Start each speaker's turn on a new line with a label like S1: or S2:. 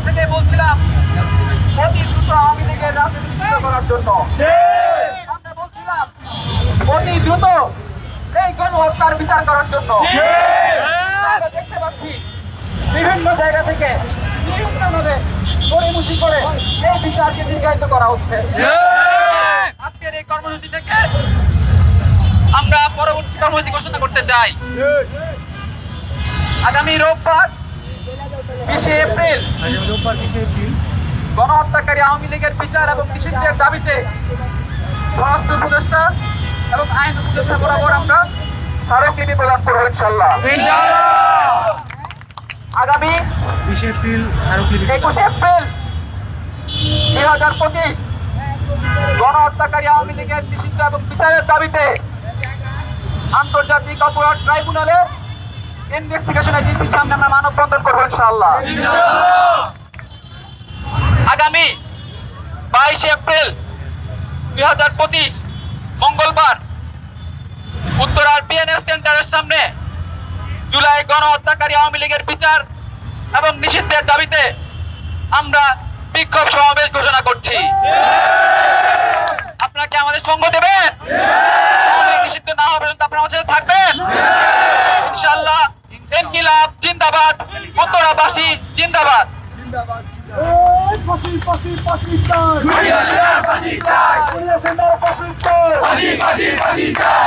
S1: থেকে বলছিলাম অতি দ্রুত আওয়ামী লীগের রাজনীতি নিষিদ্ধ করার জন্য। আমরা বলছিলাম অতি দ্রুত এই গণহত্যার বিচার করার জন্য। আমরা দেখতে পাচ্ছি বিভিন্ন জায়গা থেকে বিভিন্নভাবে গড়িমসি করে এই বিচারকে দীর্ঘায়িত করা হচ্ছে। আজকের এই কর্মসূচি থেকে আমরা পরবর্তী কর্মসূচি ঘোষণা করতে চাই। আগামী রোববার 20 এপ্রিল গণহত্যাকারী আওয়ামী লীগের বিচার এবং নিষিদ্ধের দাবিতে স্বরাষ্ট্র উপদেষ্টা এবং আইন উপদেষ্টা বরাবর আমরা স্মারকলিপি প্রদান করবো ইনশাআল্লাহ। আগামী 21 এপ্রিল 2025 গণহত্যাকারী আওয়ামী লীগের নিষিদ্ধ এবং বিচারের দাবিতে আন্তর্জাতিক অপরাধ ট্রাইব্যুনালের ইনভেস্টিগেশন এজেন্সির সামনে আমরা মানববন্ধন করবো ইনশাআল্লাহ। আগামী 22 এপ্রিল 2025 মঙ্গলবার উত্তরার বিএনএস সেন্টারের সামনে জুলাই গণহত্যাকারী আওয়ামী লীগের বিচার এবং নিষিদ্ধের দাবিতে আমরা বিক্ষোভ সমাবেশ ঘোষণা করছি। আপনারা কি আমাদের সঙ্গ দেবেন? নিষিদ্ধ না হওয়া পর্যন্ত আপনারা আমাদের সাথে থাকবেন ইনশাআল্লাহ। ইনকিলাব জিন্দাবাদ, উত্তরাবাসী জিন্দাবাদ।
S2: ফাঁসি ফাঁসি ফাঁসি চাই, ফাঁসি চাই, ফাঁসি চাই।